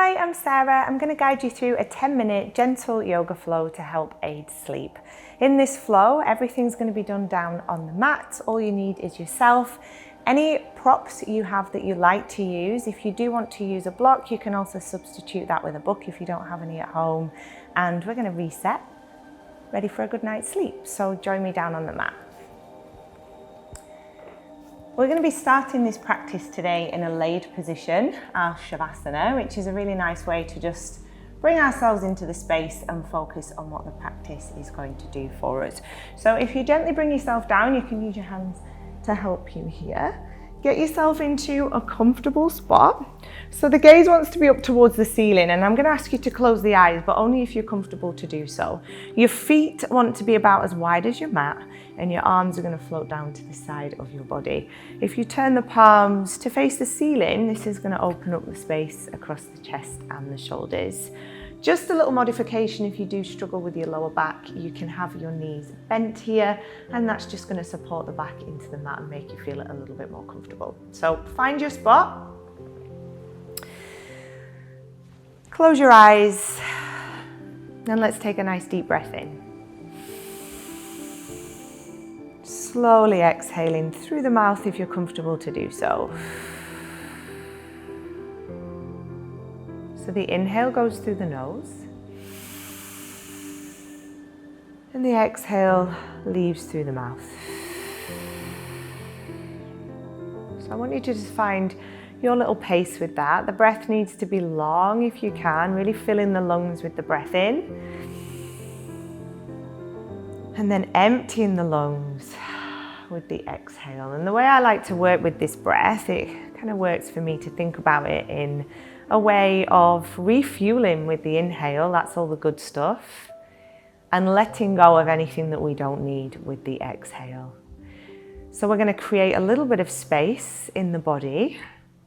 Hi, I'm Sarah. I'm going to guide you through a 10-minute gentle yoga flow to help aid sleep. In this flow, everything's going to be done down on the mat. All you need is yourself. Any props you have that you like to use. If you do want to use a block, you can also substitute that with a book if you don't have any at home. And we're going to reset, ready for a good night's sleep. So join me down on the mat. We're going to be starting this practice today in a laid position, our shavasana, which is a really nice way to just bring ourselves into the space and focus on what the practice is going to do for us. So if you gently bring yourself down, you can use your hands to help you here. Get yourself into a comfortable spot. So the gaze wants to be up towards the ceiling, and I'm going to ask you to close the eyes, but only if you're comfortable to do so. Your feet want to be about as wide as your mat, and your arms are going to float down to the side of your body. If you turn the palms to face the ceiling, this is going to open up the space across the chest and the shoulders. Just a little modification: if you do struggle with your lower back, you can have your knees bent here, and that's just going to support the back into the mat and make you feel it a little bit more comfortable. So find your spot. Close your eyes, and let's take a nice deep breath in. Slowly exhaling through the mouth if you're comfortable to do so. So the inhale goes through the nose, and the exhale leaves through the mouth. So I want you to just find your little pace with that. The breath needs to be long if you can, really fill in the lungs with the breath in. And then emptying the lungs with the exhale. And the way I like to work with this breath, it kind of works for me to think about it in a way of refueling with the inhale, that's all the good stuff, and letting go of anything that we don't need with the exhale. So we're going to create a little bit of space in the body,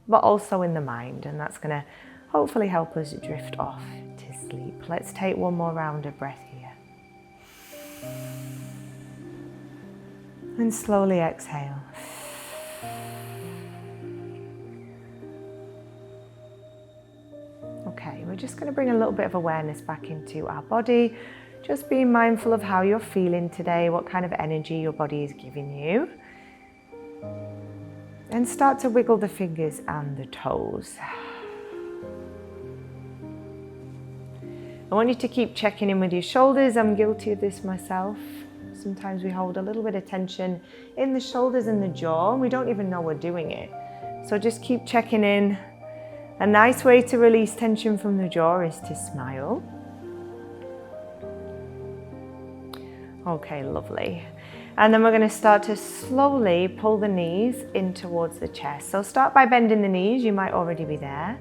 but also in the mind, and that's going to hopefully help us drift off to sleep. Let's take one more round of breath here. And slowly exhale. Okay, we're just going to bring a little bit of awareness back into our body. Just being mindful of how you're feeling today, what kind of energy your body is giving you. And start to wiggle the fingers and the toes. I want you to keep checking in with your shoulders. I'm guilty of this myself. Sometimes we hold a little bit of tension in the shoulders and the jaw, and we don't even know we're doing it. So just keep checking in. A nice way to release tension from the jaw is to smile. Okay, lovely. And then we're going to start to slowly pull the knees in towards the chest. So start by bending the knees, you might already be there.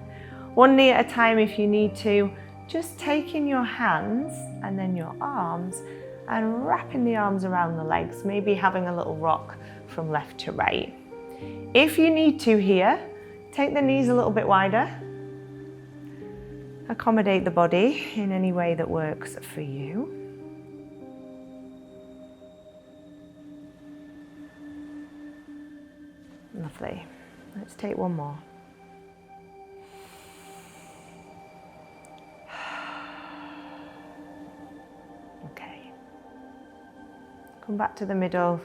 One knee at a time if you need to. Just taking your hands and then your arms and wrapping the arms around the legs, maybe having a little rock from left to right. If you need to here, take the knees a little bit wider. Accommodate the body in any way that works for you. Lovely. Let's take one more. Okay. Come back to the middle.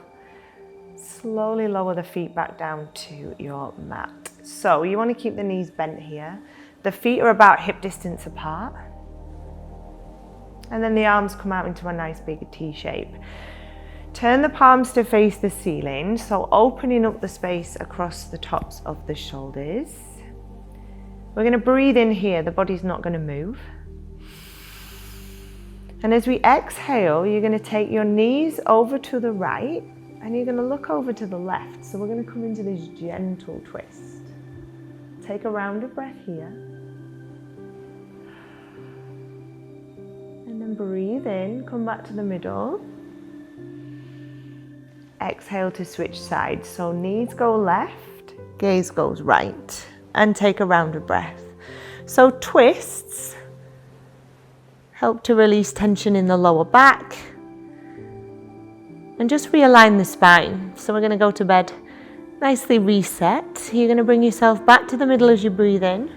Slowly lower the feet back down to your mat. So you want to keep the knees bent here. The feet are about hip distance apart. And then the arms come out into a nice big T shape. Turn the palms to face the ceiling, so opening up the space across the tops of the shoulders. We're going to breathe in here, the body's not going to move. And as we exhale, you're going to take your knees over to the right, and you're going to look over to the left. So we're going to come into this gentle twist. Take a round of breath here. And then breathe in, come back to the middle. Exhale to switch sides. So knees go left, gaze goes right. And take a round of breath. So twists help to release tension in the lower back. And just realign the spine. So we're going to go to bed nicely reset. You're going to bring yourself back to the middle as you breathe in.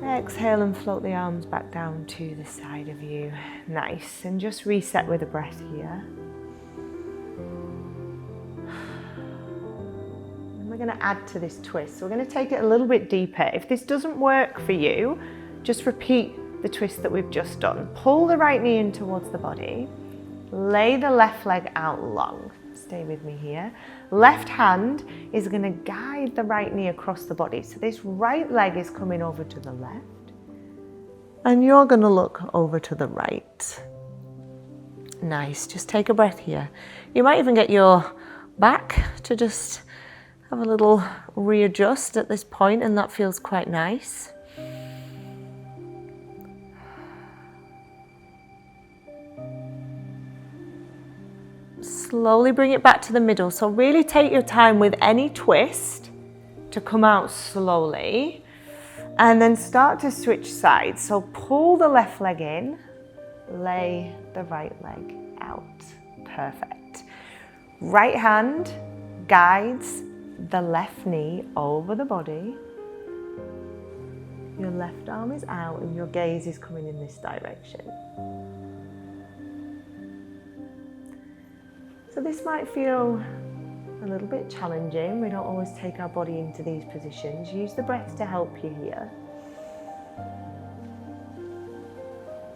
Exhale and float the arms back down to the side of you. Nice. And just reset with a breath here. And we're going to add to this twist. So we're going to take it a little bit deeper. If this doesn't work for you, just repeat the twist that we've just done. Pull the right knee in towards the body. Lay the left leg out long. Stay with me here. Left hand is going to guide the right knee across the body. So this right leg is coming over to the left. And you're going to look over to the right. Nice. Just take a breath here. You might even get your back to just have a little readjust at this point, and that feels quite nice. Slowly bring it back to the middle. So really take your time with any twist to come out slowly, and then start to switch sides. So pull the left leg in, lay the right leg out. Perfect. Right hand guides the left knee over the body. Your left arm is out and your gaze is coming in this direction. So this might feel a little bit challenging. We don't always take our body into these positions. Use the breath to help you here.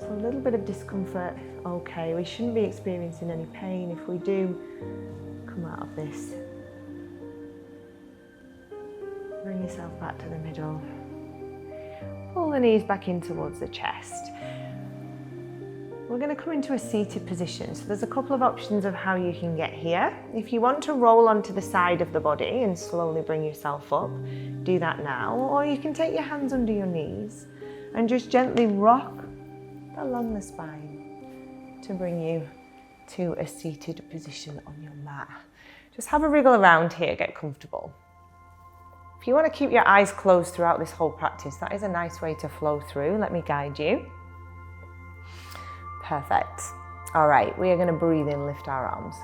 So a little bit of discomfort, okay. We shouldn't be experiencing any pain. If we do, come out of this. Bring yourself back to the middle. Pull the knees back in towards the chest. We're going to come into a seated position. So there's a couple of options of how you can get here. If you want to roll onto the side of the body and slowly bring yourself up, do that now. Or you can take your hands under your knees and just gently rock along the spine to bring you to a seated position on your mat. Just have a wriggle around here, get comfortable. If you want to keep your eyes closed throughout this whole practice, that is a nice way to flow through. Let me guide you. Perfect. All right, we are going to breathe in, lift our arms.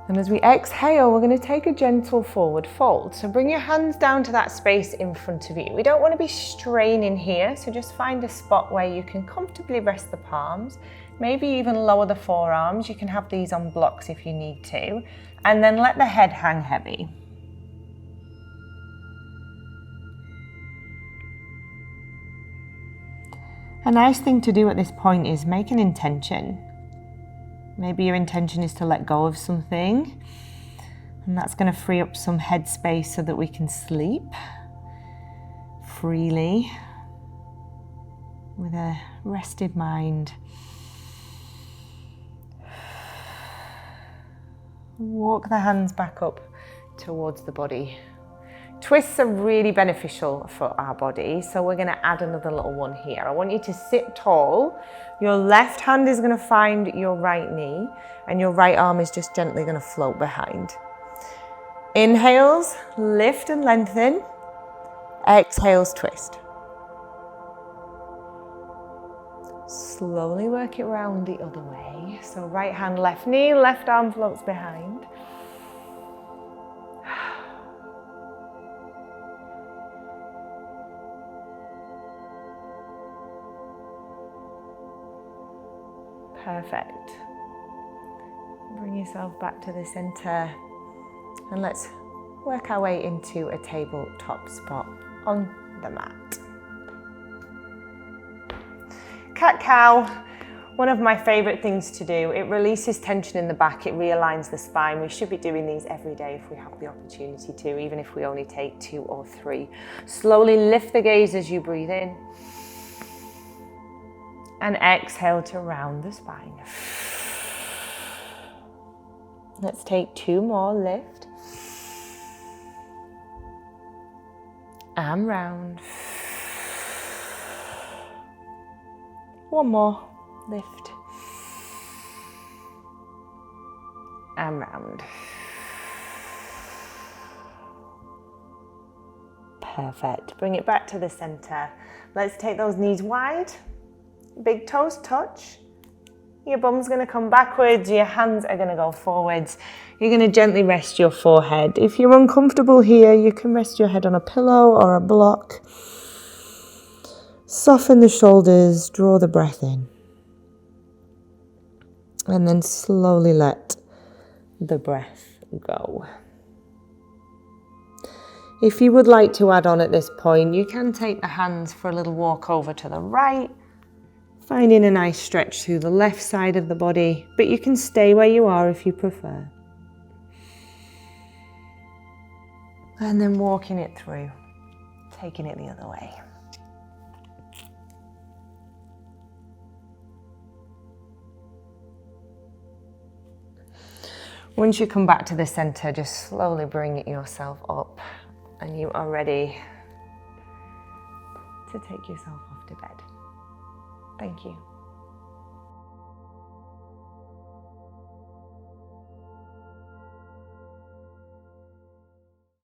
And as we exhale, we're going to take a gentle forward fold. So bring your hands down to that space in front of you. We don't want to be straining here, so just find a spot where you can comfortably rest the palms, maybe even lower the forearms. You can have these on blocks if you need to, and then let the head hang heavy. A nice thing to do at this point is make an intention. Maybe your intention is to let go of something, and that's going to free up some head space so that we can sleep freely with a rested mind. Walk the hands back up towards the body. Twists are really beneficial for our body, so we're going to add another little one here. I want you to sit tall. Your left hand is going to find your right knee, and your right arm is just gently going to float behind. Inhales, lift and lengthen. Exhales, twist. Slowly work it round the other way. So right hand, left knee, left arm floats behind. Perfect. Bring yourself back to the center, and let's work our way into a tabletop spot on the mat. Cat-cow, one of my favorite things to do. It releases tension in the back, it realigns the spine. We should be doing these every day if we have the opportunity to, even if we only take 2 or 3. Slowly lift the gaze as you breathe in. And exhale to round the spine. Let's take 2 more, lift. And round. 1 more, lift. And round. Perfect. Bring it back to the center. Let's take those knees wide. Big toes touch. Your bum's going to come backwards, your hands are going to go forwards. You're going to gently rest your forehead. If you're uncomfortable here, you can rest your head on a pillow or a block. Soften the shoulders, draw the breath in. And then slowly let the breath go. If you would like to add on at this point, you can take the hands for a little walk over to the right, finding a nice stretch through the left side of the body, but you can stay where you are if you prefer. And then walking it through, taking it the other way. Once you come back to the center, just slowly bring yourself up and you are ready to take yourself off to bed. Thank you.